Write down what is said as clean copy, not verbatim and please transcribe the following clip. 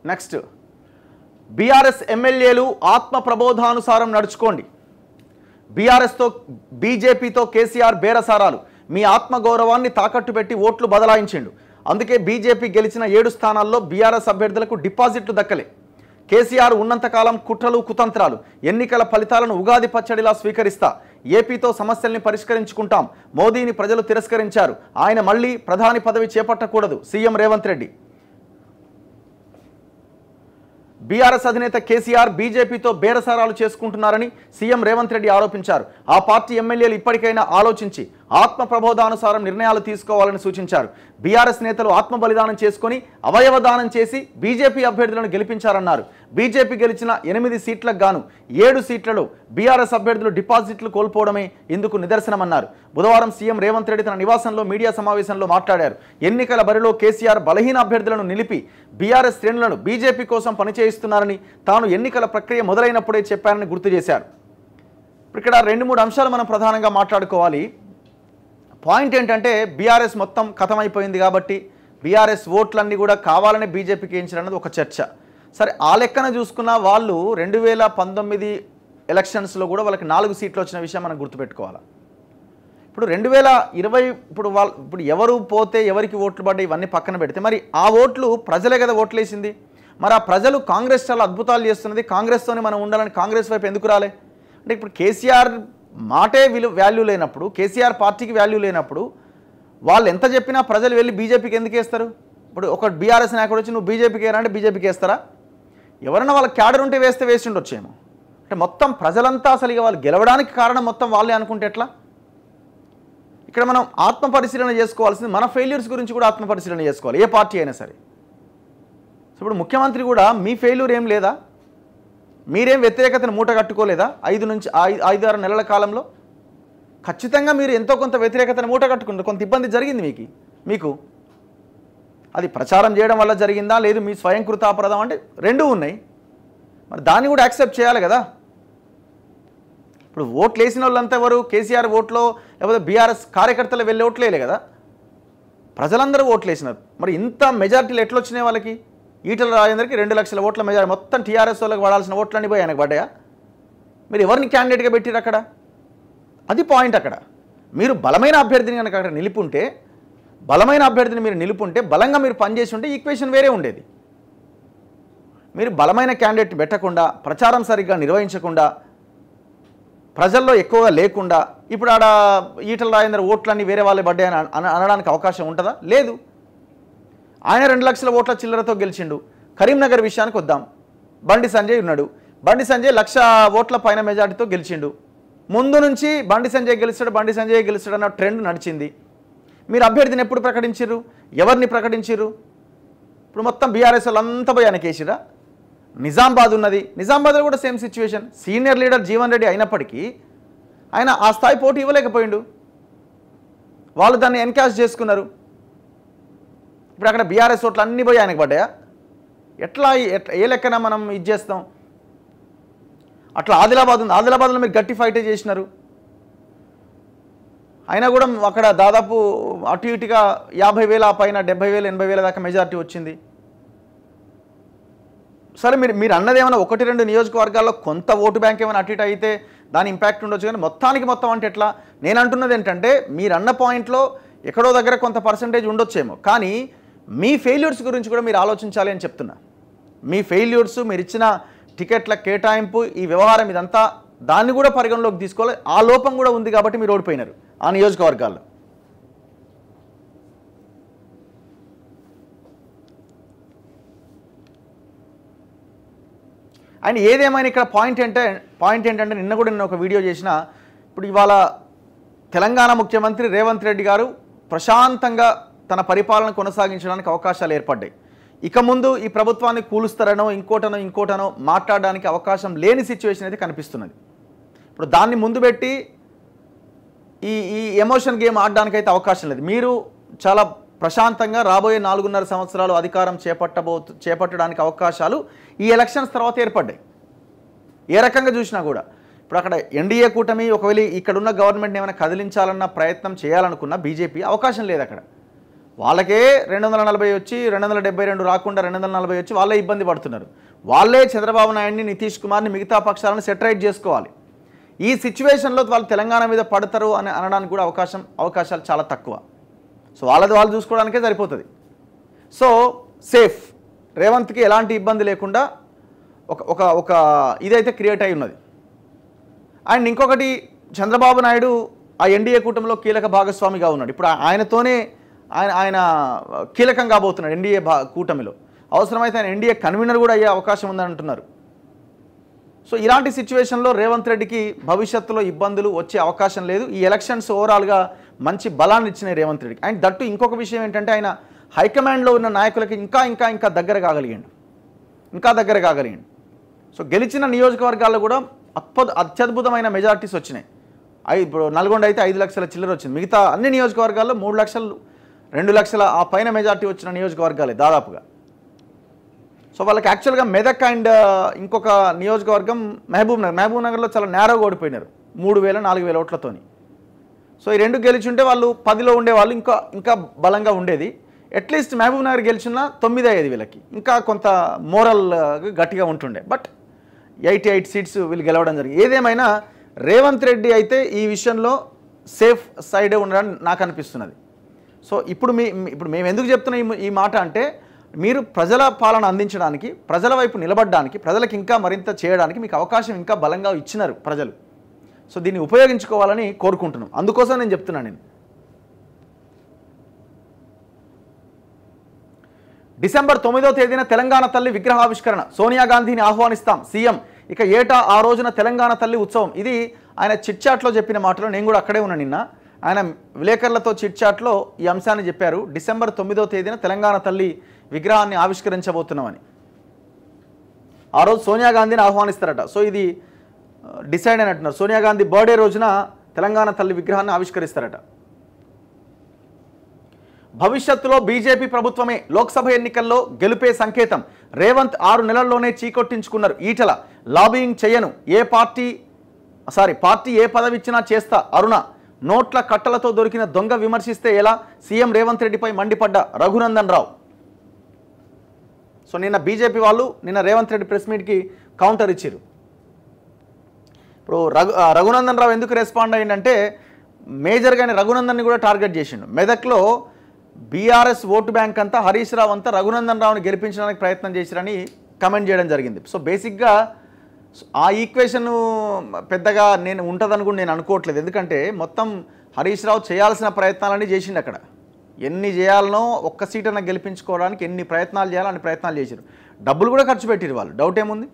Next BRS ఎమ్మెల్యేలు ఆత్మ ప్రబోధానుసారం నడుచుకోండి. బీఆర్ఎస్తో బీజేపీతో కేసీఆర్ బేరసారాలు. మీ ఆత్మగౌరవాన్ని తాకట్టు పెట్టి ఓట్లు బదలాయించిండు. అందుకే బీజేపీ గెలిచిన 7 స్థానాల్లో బీఆర్ఎస్ అభ్యర్థులకు డిపాజిట్లు దక్కలే. కేసీఆర్ ఉన్నంతకాలం కుట్రలు కుతంత్రాలు. ఎన్నికల ఫలితాలను ఉగాది పచ్చడిలా స్వీకరిస్తా. ఏపీతో సమస్యల్ని పరిష్కరించుకుంటాం. మోదీని ప్రజలు తిరస్కరించారు. ఆయన మళ్ళీ ప్రధాని పదవి చేపట్టకూడదు. సీఎం రేవంత్ రెడ్డి. బీఆర్ఎస్ అధినేత కేసీఆర్ బీజేపీతో బేరసారాలు చేసుకుంటున్నారని సీఎం రేవంత్ రెడ్డి ఆరోపించారు. ఆ పార్టీ ఎమ్మెల్యేలు ఇప్పటికైనా ఆలోచించి ఆత్మ ప్రబోధానుసారం నిర్ణయాలు తీసుకోవాలని సూచించారు. బీఆర్ఎస్ నేతలు ఆత్మ బలిదానం చేసుకుని అవయవదానం చేసి బీజేపీ అభ్యర్థులను గెలిపించారన్నారు. బీజేపీ గెలిచిన 8 సీట్లకు గాను 7 సీట్లలో బీఆర్ఎస్ అభ్యర్థులు డిపాజిట్లు కోల్పోవడమే ఇందుకు నిదర్శనమన్నారు. బుధవారం సీఎం రేవంత్ రెడ్డి తన నివాసంలో మీడియా సమావేశంలో మాట్లాడారు. ఎన్నికల బరిలో కేసీఆర్ బలహీన అభ్యర్థులను నిలిపి బీఆర్ఎస్ శ్రేణులను బీజేపీ కోసం పనిచేయిస్తున్నారని తాను ఎన్నికల ప్రక్రియ మొదలైనప్పుడే చెప్పారని గుర్తు చేశారు. ఇక్కడ 2-3 అంశాలు మనం ప్రధానంగా మాట్లాడుకోవాలి. పాయింట్ ఏంటంటే బీఆర్ఎస్ మొత్తం ఖతమైపోయింది కాబట్టి బీఆర్ఎస్ ఓట్లన్నీ కూడా కావాలనే బీజేపీకి వేయించారన్నది ఒక చర్చ. సరే, ఆ లెక్కన చూసుకున్న వాళ్ళు 2019 ఎలక్షన్స్లో కూడా వాళ్ళకి 4 సీట్లు వచ్చిన విషయం మనం గుర్తుపెట్టుకోవాలి. ఇప్పుడు 2020 ఇప్పుడు ఎవరు పోతే ఎవరికి ఓట్లు పడ్డాయి ఇవన్నీ పక్కన పెడితే మరి ఆ ఓట్లు ప్రజలే కదా ఓట్లేసింది. మరి ఆ ప్రజలు కాంగ్రెస్ చాలా అద్భుతాలు చేస్తున్నది, కాంగ్రెస్తోనే మనం ఉండాలని కాంగ్రెస్ వైపు ఎందుకు రాలే? అంటే ఇప్పుడు కేసీఆర్ మాటే వాల్యూ లేనప్పుడు, కేసీఆర్ పార్టీకి వాల్యూ లేనప్పుడు వాళ్ళు ఎంత చెప్పినా ప్రజలు వెళ్ళి బీజేపీకి ఎందుకు వేస్తారు? ఇప్పుడు ఒక బీఆర్ఎస్ నాయకుడు వచ్చి నువ్వు బీజేపీకి వేయాలంటే బీజేపీకి వేస్తారా? ఎవరైనా వాళ్ళ క్యాడర్ ఉంటే వేసి ఉండొచ్చేమో. అంటే మొత్తం ప్రజలంతా అసలు ఇక వాళ్ళు గెలవడానికి కారణం మొత్తం వాళ్ళే అనుకుంటే ఎట్లా? ఇక్కడ మనం ఆత్మ పరిశీలన చేసుకోవాల్సింది, మన ఫెయిల్యూర్స్ గురించి కూడా ఆత్మ పరిశీలన చేసుకోవాలి, ఏ పార్టీ అయినా సరే. ఇప్పుడు ముఖ్యమంత్రి కూడా మీ ఫెయిల్యూర్ ఏం లేదా? మీరేం వ్యతిరేకతను మూట కట్టుకోలేదా? 5-6 నెలల కాలంలో ఖచ్చితంగా మీరు ఎంతో కొంత వ్యతిరేకతను మూట కట్టుకుంటారు. కొంత ఇబ్బంది జరిగింది మీకు అది ప్రచారం చేయడం వల్ల జరిగిందా, లేదు మీ స్వయంకృతాపరాధం అంటే రెండూ ఉన్నాయి. మరి దాన్ని కూడా యాక్సెప్ట్ చేయాలి కదా. ఇప్పుడు ఓట్లు వేసిన వాళ్ళంతా ఎవరు? కేసీఆర్ ఓట్లో లేకపోతే బీఆర్ఎస్ కార్యకర్తలు వెళ్ళే ఓట్లేలే కదా, ప్రజలందరూ ఓట్లు వేసినారు. మరి ఇంత మెజారిటీలు ఎట్లా వచ్చినాయి వాళ్ళకి? ఈటల రాజేందర్కి 2 లక్షల ఓట్ల మెజారిటీ, మొత్తం టీఆర్ఎస్ వాళ్ళకి పడాల్సిన ఓట్లన్నీ పోయి ఆయనకు పడ్డాయా? మీరు ఎవరిని క్యాండిడేట్గా పెట్టిరు అక్కడ? అది పాయింట్. అక్కడ మీరు బలమైన అభ్యర్థిని కనుక అక్కడ నిలుపుంటే, బలంగా మీరు పనిచేసి ఉంటే ఈక్వేషన్ వేరే ఉండేది. మీరు బలమైన క్యాండిడేట్ పెట్టకుండా, ప్రచారం సరిగ్గా నిర్వహించకుండా, ప్రజల్లో ఎక్కువగా లేకుండా ఇప్పుడు ఆడ ఈటల రాజేందర్ ఓట్లన్నీ వేరే వాళ్ళే పడ్డాయని అనడానికి అవకాశం ఉంటుందా? లేదు. ఆయన 2 లక్షల ఓట్ల చిల్లరతో గెలిచిండు. కరీంనగర్ విషయానికి వద్దాం. బండి సంజయ్ ఉన్నాడు. బండి సంజయ్ 1,00,000 ఓట్ల పైన మెజార్టీతో గెలిచిండు. ముందు నుంచి బండి సంజయ్ గెలుస్తాడు అన్న ట్రెండ్ నడిచింది. మీరు అభ్యర్థిని ఎప్పుడు ప్రకటించారు? ఎవరిని ప్రకటించారు? ఇప్పుడు మొత్తం బీఆర్ఎస్ వాళ్ళంతా పోయి ఆయనకి వేసిరా. నిజామాబాద్ ఉన్నది, నిజామాబాద్లో కూడా same situation. Senior leader Jeevan Reddy అయినప్పటికీ ఆయన ఆ స్థాయి పోటీ ఇవ్వలేకపోయిండు. వాళ్ళు దాన్ని ఎన్కాష్ చేసుకున్నారు. ఇప్పుడు అక్కడ బీఆర్ఎస్ ఓట్లు అన్నీ పోయి ఆయనకు పడ్డాయా? ఏ లెక్కన మనం ఇది చేస్తాం? అట్లా ఆదిలాబాద్ ఉంది, ఆదిలాబాద్లో మీరు గట్టి ఫైటే చేసినారు. అయినా కూడా అక్కడ దాదాపు అటు ఇటుగా 50,000 పైన 70,000 80,000 దాకా మెజారిటీ వచ్చింది. సరే, మీరు అన్నది ఏమైనా 1-2 నియోజకవర్గాల్లో కొంత ఓటు బ్యాంక్ ఏమైనా అటు ఇటు అయితే దాని ఇంపాక్ట్ ఉండొచ్చు, కానీ మొత్తం అంటే ఎట్లా? నేను అంటున్నది ఏంటంటే మీరు అన్న పాయింట్లో ఎక్కడో దగ్గర కొంత పర్సంటేజ్ ఉండొచ్చేమో, కానీ మీ ఫెయిల్యూర్స్ గురించి కూడా మీరు ఆలోచించాలి అని చెప్తున్నా. మీ ఫెయిల్యూర్స్, మీరు ఇచ్చిన టికెట్ల కేటాయింపు, ఈ వ్యవహారం ఇదంతా దాన్ని కూడా పరిగణలోకి తీసుకోవాలి. ఆ లోపం కూడా ఉంది కాబట్టి మీరు ఓడిపోయినారు ఆ నియోజకవర్గాల్లో. ఆయన ఏదేమైనా ఇక్కడ పాయింట్ ఏంటంటే నిన్న కూడా నేను ఒక వీడియో చేసిన, ఇప్పుడు ఇవాళ తెలంగాణ ముఖ్యమంత్రి రేవంత్ రెడ్డి గారు ప్రశాంతంగా తన పరిపాలన కొనసాగించడానికి అవకాశాలు ఏర్పడ్డాయి. ఇక ముందు ఈ ప్రభుత్వాన్ని కూలుస్తారనో ఇంకోటనో మాట్లాడడానికి అవకాశం లేని సిచ్యువేషన్ అయితే కనిపిస్తున్నది. ఇప్పుడు దాన్ని ముందు పెట్టి ఈ ఎమోషన్ గేమ్ ఆడడానికి అయితే అవకాశం లేదు. మీరు చాలా ప్రశాంతంగా రాబోయే 4.5 సంవత్సరాలు అధికారం చేపట్టడానికి అవకాశాలు ఈ ఎలక్షన్స్ తర్వాత ఏర్పడ్డాయి. ఏ రకంగా చూసినా కూడా ఇప్పుడు అక్కడ ఎన్డీఏ కూటమి ఒకవేళ ఇక్కడున్న గవర్నమెంట్ని ఏమైనా కదిలించాలన్న ప్రయత్నం చేయాలనుకున్న బీజేపీ అవకాశం లేదు. అక్కడ వాళ్ళకే 240 వచ్చి 272 రాకుండా 240 వచ్చి వాళ్ళే ఇబ్బంది పడుతున్నారు. వాళ్ళే చంద్రబాబు నాయుడిని, నితీష్ కుమార్ని, మిగతా పక్షాలను సెటరైట్ చేసుకోవాలి. ఈ సిచ్యువేషన్లో వాళ్ళు తెలంగాణ మీద పడతారు అని అనడానికి కూడా అవకాశాలు చాలా తక్కువ. సో వాళ్ళది వాళ్ళు చూసుకోవడానికే సరిపోతుంది. సో సేఫ్, రేవంత్కి ఎలాంటి ఇబ్బంది లేకుండా ఒక ఇదైతే క్రియేట్ అయి ఉన్నది. అండ్ ఇంకొకటి, చంద్రబాబు నాయుడు ఆ ఎన్డీఏ కూటమిలో కీలక భాగస్వామిగా ఉన్నాడు. ఇప్పుడు ఆయనతోనే ఆయన కీలకం కాబోతున్నాడు ఎన్డీఏ కూటమిలో. అవసరమైతే ఆయన ఎన్డీఏ కన్వీనర్ కూడా అయ్యే అవకాశం ఉందని అంటున్నారు. సో ఇలాంటి సిచ్యువేషన్లో రేవంత్ రెడ్డికి భవిష్యత్తులో ఇబ్బందులు వచ్చే అవకాశం లేదు. ఈ ఎలక్షన్స్ ఓవరాల్గా మంచి బలాన్ని ఇచ్చినాయి రేవంత్ రెడ్డికి. అండ్ దట్టు ఇంకొక విషయం ఏంటంటే, ఆయన హైకమాండ్లో ఉన్న నాయకులకి ఇంకా దగ్గర కాగలిగాడు. సో గెలిచిన నియోజకవర్గాల్లో కూడా అత్యద్భుతమైన మెజారిటీస్ వచ్చినాయి. ఇప్పుడు నల్గొండ అయితే 5 లక్షల చిల్లర వచ్చింది. మిగతా అన్ని నియోజకవర్గాల్లో 3 లక్షలు 2 లక్షల ఆ పైన మెజారిటీ వచ్చిన నియోజకవర్గాలే దాదాపుగా. సో వాళ్ళకి యాక్చువల్గా మెదక్ అండ్ ఇంకొక నియోజకవర్గం మహబూబ్ నగర్లో చాలా నేరోగా ఓడిపోయినారు 3,000-4,000 ఓట్లతోని. సో ఈ 2 గెలిచుంటే వాళ్ళు 10లో ఉండేవాళ్ళు, ఇంకా బలంగా ఉండేది. అట్లీస్ట్ మహబూబ్ నగర్ గెలిచినా 9 అయ్యేది వీళ్ళకి, ఇంకా కొంత మోరల్ గట్టిగా ఉంటుండే. బట్ 88 సీట్స్ వీళ్ళు గెలవడం జరిగింది. ఏదేమైనా రేవంత్ రెడ్డి అయితే ఈ విషయంలో సేఫ్ సైడే ఉండడానికి నాకు అనిపిస్తున్నది. సో ఇప్పుడు మేము ఎందుకు చెప్తున్నాం ఈ మాట అంటే, మీరు ప్రజల పాలన అందించడానికి, ప్రజల వైపు నిలబడడానికి, ప్రజలకు ఇంకా మరింత చేయడానికి మీకు అవకాశం ఇంకా బలంగా ఇచ్చినారు ప్రజలు. సో దీన్ని ఉపయోగించుకోవాలని కోరుకుంటున్నాం. అందుకోసం నేను చెప్తున్నాను. డిసెంబర్ 9వ తేదీన తెలంగాణ తల్లి విగ్రహావిష్కరణ, సోనియా గాంధీని ఆహ్వానిస్తాం సీఎం. ఇక ఏటా ఆ రోజున తెలంగాణ తల్లి ఉత్సవం. ఇది ఆయన చిట్చాట్లో చెప్పిన మాటలో, నేను కూడా అక్కడే ఉన్నా నిన్న. ఆయన విలేకరులతో చిట్చాట్లో ఈ అంశాన్ని చెప్పారు. డిసెంబర్ 9వ తేదీన తెలంగాణ తల్లి విగ్రహాన్ని ఆవిష్కరించబోతున్నామని. ఆ రోజు సోనియా గాంధీని ఆహ్వానిస్తారట. సో ఇది డిసైడ్ అయినట్టున్నారు. సోనియా గాంధీ బర్త్డే రోజున తెలంగాణ తల్లి విగ్రహాన్ని ఆవిష్కరిస్తారట. భవిష్యత్తులో బీజేపీ ప్రభుత్వమే లోక్సభ ఎన్నికల్లో గెలుపే సంకేతం. రేవంత్ 6 నెలల్లోనే చీకొట్టించుకున్నారు. ఈటల లాబియింగ్ చేయను, పార్టీ ఏ పదవి ఇచ్చినా చేస్తా అరుణ. నోట్ల కట్టలతో దొరికిన దొంగ విమర్శిస్తే ఎలా, సీఎం రేవంత్ రెడ్డిపై మండిపడ్డ రఘునందన్ రావు. సో నిన్న బీజేపీ వాళ్ళు రేవంత్ రెడ్డి ప్రెస్ మీట్కి కౌంటర్ ఇచ్చారు. ఇప్పుడు రఘునందన్ రావు ఎందుకు రెస్పాండ్ అయ్యిందంటే, మేజర్గానే రఘునందన్ని కూడా టార్గెట్ చేసిండు. మెదక్లో బీఆర్ఎస్ ఓటు బ్యాంక్ అంతా హరీష్ రావు అంతా రఘునందన్ రావుని గెలిపించడానికి ప్రయత్నం చేశారని కమెంట్ చేయడం జరిగింది. సో బేసిక్గా ఆ ఈక్వేషన్ పెద్దగా ఉంటుందని కూడా నేను అనుకోవట్లేదు. ఎందుకంటే మొత్తం హరీష్ రావు చేయాల్సిన ప్రయత్నాలన్నీ చేసిండు. అక్కడ ఎన్ని చేయాలనో, ఒక్క సీట్ అన్న గెలిపించుకోవడానికి ఎన్ని ప్రయత్నాలు చేయాలో అన్ని ప్రయత్నాలు చేశారు. డబ్బులు కూడా ఖర్చు పెట్టారు వాళ్ళు, డౌట్ ఏముంది.